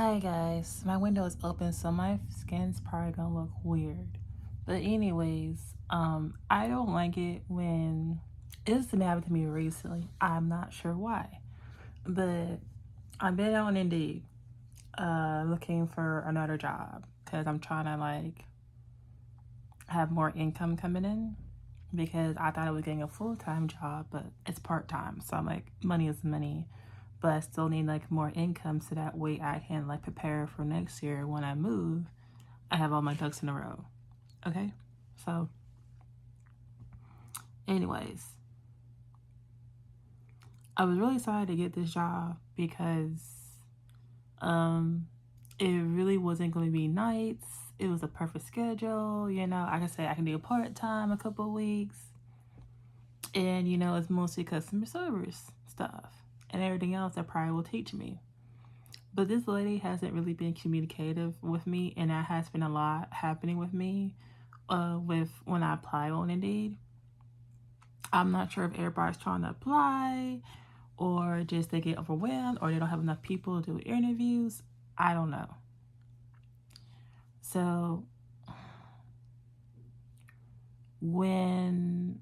Hi guys, my window is open so my skin's probably gonna look weird. But anyways, I don't like it when it's been happening to me recently. I'm not sure why. But I've been on Indeed, looking for another job because I'm trying to have more income coming in because I thought I was getting a full-time job, but it's part-time. So I'm like, money is money, but I still need more income so that way I can prepare for next year when I move. I have all my ducks in a row. Okay? So anyways, I was really excited to get this job because it really wasn't going to be nights. It was a perfect schedule. I can say I can do a part-time a couple of weeks. And it's mostly customer service stuff and everything else that probably will teach me. But this lady hasn't really been communicative with me, and that has been a lot happening with me with when I apply on Indeed. I'm not sure if everybody's trying to apply or just they get overwhelmed or they don't have enough people to do interviews. I don't know. So when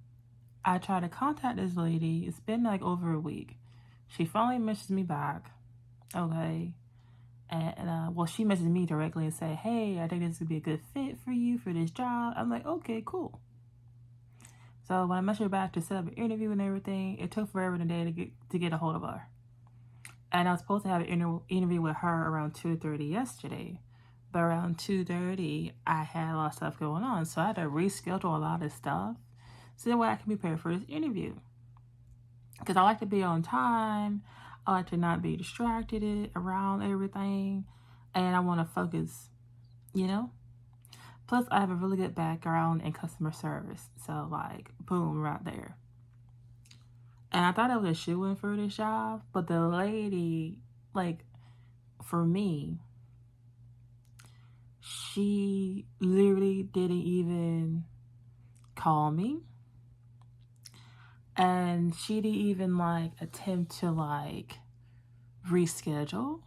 I try to contact this lady, it's been over a week. She finally messaged me back. Okay. And well, she messaged me directly and said, hey, I think this would be a good fit for you for this job. I'm like, okay, cool. So when I messaged her back to set up an interview and everything, it took forever today to get a hold of her. And I was supposed to have an interview with her around 2:30 yesterday. But around 2:30, I had a lot of stuff going on. So I had to reschedule a lot of stuff so that way I can prepare for this interview. Because I like to be on time. I like to not be distracted around everything. And I want to focus, you know? Plus, I have a really good background in customer service. So, boom, right there. And I thought I was a shoo-in for this job. But the lady, for me, she literally didn't even call me. And she didn't even, attempt to, reschedule.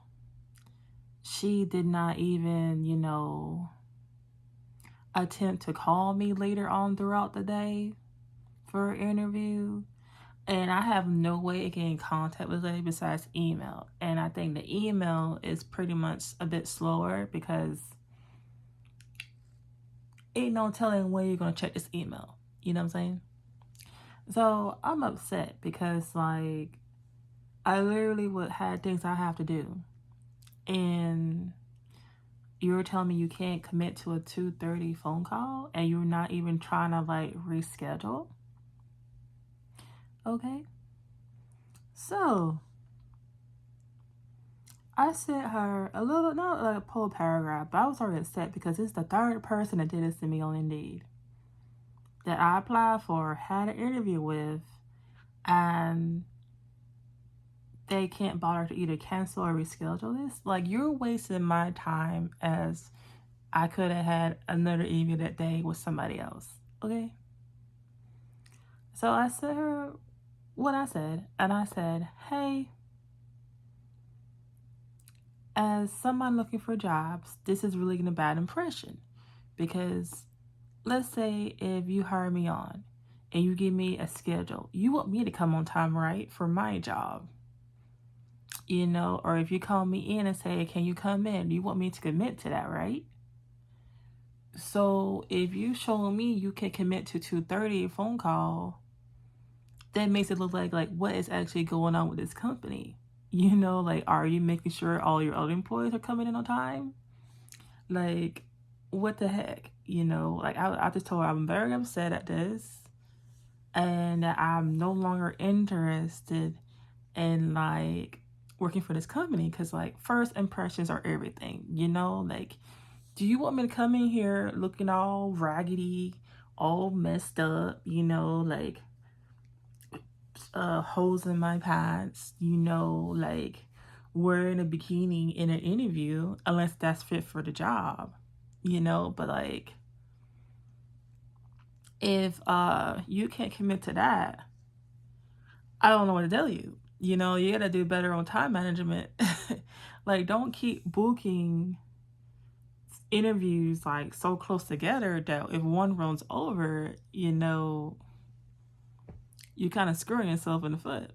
She did not even, attempt to call me later on throughout the day for an interview. And I have no way of getting in contact with her besides email. And I think the email is pretty much a bit slower because ain't no telling when you're going to check this email. You know what I'm saying? So I'm upset because I literally had things I have to do. And you're telling me you can't commit to a 2:30 phone call and you're not even trying to reschedule? Okay. So I sent her a little, not like a full paragraph, but I was already upset because it's the third person that did this to me on Indeed that I applied for, had an interview with, and they can't bother to either cancel or reschedule this. You're wasting my time as I could have had another interview that day with somebody else. Okay? So I sent her what I said, and I said, hey, as someone looking for jobs, this is really a bad impression because let's say if you hire me on and you give me a schedule, you want me to come on time, right, for my job, or if you call me in and say, can you come in, you want me to commit to that, right? So if you show me you can commit to 2:30 phone call, that makes it look like what is actually going on with this company. Are you making sure all your other employees are coming in on time? What the heck? I just told her I'm very upset at this and that I'm no longer interested in working for this company because first impressions are everything. Do you want me to come in here looking all raggedy, all messed up, holes in my pants, wearing a bikini in an interview, unless that's fit for the job, but if you can't commit to that, I don't know what to tell you. You gotta do better on time management. Like, don't keep booking interviews like so close together that if one runs over, you kind of screwing yourself in the foot.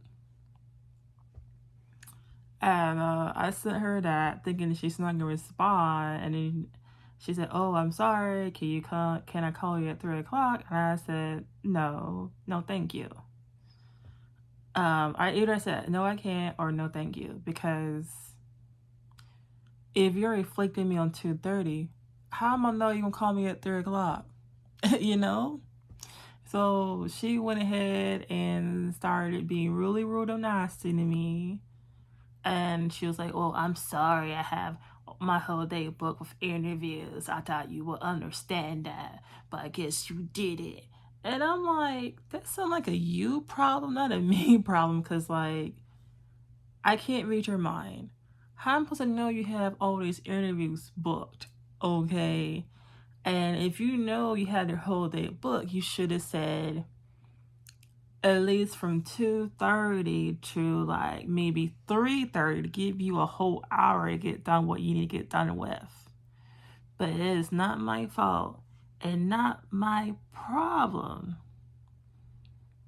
And I sent her that thinking she's not gonna respond, and then she said, "Oh, I'm sorry. Can I call you at 3 o'clock?" And I said, "No, no, thank you." I either said no, I can't, or no, thank you, because if you're reflecting me on 2:30, how am I know you gonna call me at 3 o'clock? you know. So she went ahead and started being really rude and nasty to me. And she was like, "Oh, I'm sorry. I have my whole day booked with interviews. I thought you would understand that, but I guess you didn't." And I'm like, that sounds like a you problem, not a me problem, because, like, I can't read your mind. How am I supposed to know you have all these interviews booked? Okay. And if you know you had your whole day booked, you should have said at least from 2:30 to like maybe 3:30 to give you a whole hour to get done what you need to get done with. But it is not my fault and not my problem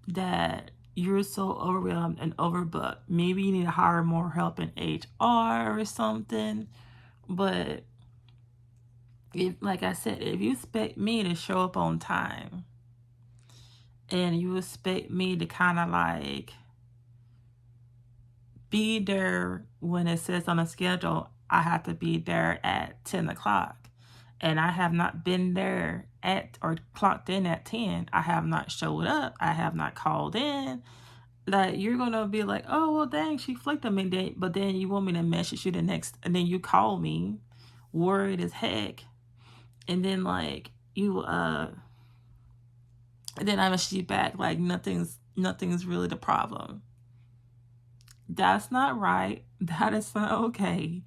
that you're so overwhelmed and overbooked. Maybe you need to hire more help in HR or something. But like I said, if you expect me to show up on time and you expect me to kind of like be there when it says on the schedule, I have to be there at 10 o'clock. And I have not been there at or clocked in at 10. I have not showed up. I have not called in. Like, you're going to be like, "Oh, well, dang, she flicked on me." But then you want me to message you the next, and then you call me worried as heck. And then, like, and then I message you back like nothing's really the problem. That's not right. That is not okay.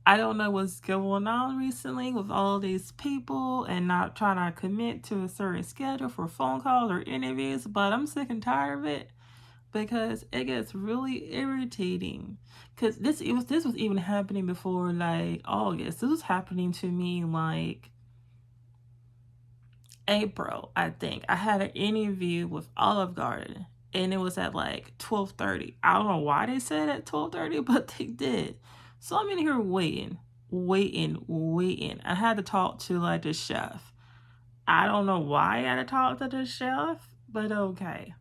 I don't know what's going on recently with all these people and not trying to commit to a certain schedule for phone calls or interviews, but I'm sick and tired of it because it gets really irritating. Because this was even happening before like August. This was happening to me like April, I think. I had an interview with Olive Garden and it was at like 12:30. I don't know why they said at 12:30, but they did. So I'm in here waiting. I had to talk to like the chef. I don't know why I had to talk to the chef, but okay.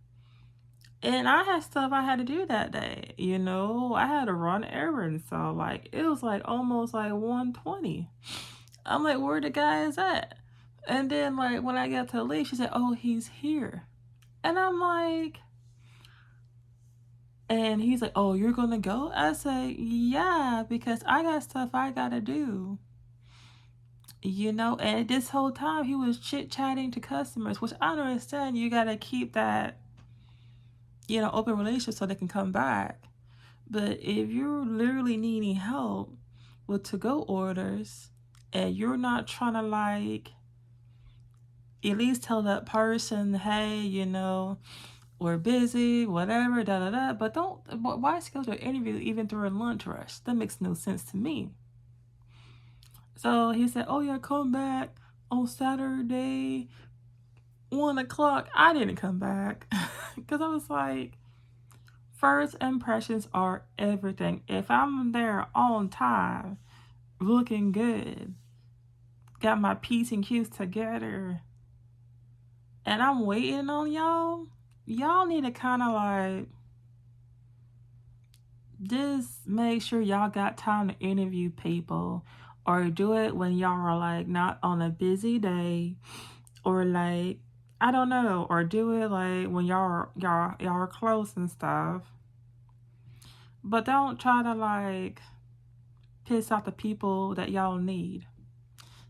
And I had stuff I had to do that day, I had to run errands, so like it was like almost like 1:20. I'm like, where the guy is at? And then like when I got to leave, she said, "Oh, he's here." And I'm like, and he's like, "Oh, you're gonna go?" I say, "Yeah, because I got stuff I gotta do." And this whole time he was chit-chatting to customers, which I don't understand. You gotta keep that, open relationship so they can come back. But if you're literally needing help with to-go orders and you're not trying to like at least tell that person, "Hey, we're busy, whatever, da da da." But why schedule an interview even through a lunch rush? That makes no sense to me. So he said, "Oh yeah, come back on Saturday, 1 o'clock." I didn't come back because I was like, first impressions are everything. If I'm there on time, looking good, got my P's and Q's together, and I'm waiting on y'all need to kind of like just make sure y'all got time to interview people, or do it when y'all are like not on a busy day, or like I don't know, or do it like when y'all are close and stuff. But don't try to like piss off the people that y'all need,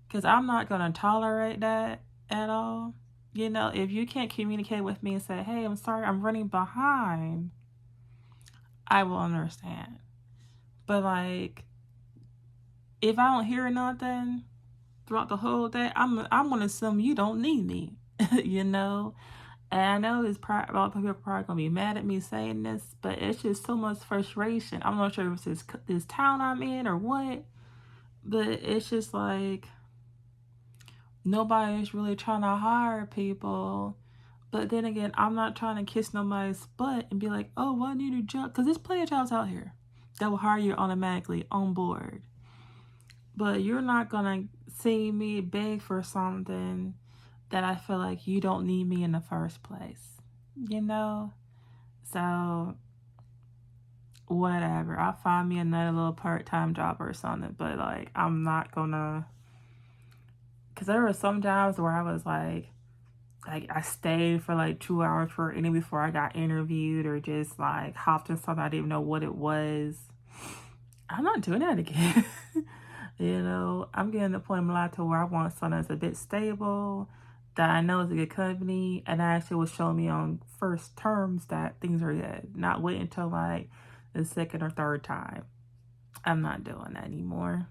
because I'm not gonna tolerate that at all. If you can't communicate with me and say, "Hey, I'm sorry, I'm running behind," I will understand. But like, if I don't hear nothing throughout the whole day, I'm gonna assume you don't need me, you know. And I know a lot of people are probably gonna be mad at me saying this, but it's just so much frustration. I'm not sure if it's this town I'm in or what, but it's just like nobody's really trying to hire people. But then again, I'm not trying to kiss nobody's butt and be like, oh, well, I need a job. Because there's plenty of jobs out here that will hire you automatically on board. But you're not going to see me beg for something that I feel like you don't need me in the first place. You know? So, whatever. I'll find me another little part-time job or something. But, like, I'm not going to... Because there were some jobs where I was like I stayed for like 2 hours for any before I got interviewed, or just like hopped in something I didn't even know what it was. I'm not doing that again. You know, I'm getting to the point in my life to where I want something that's a bit stable, that I know is a good company, and that actually will show me on first terms that things are good. Not wait until like the second or third time. I'm not doing that anymore.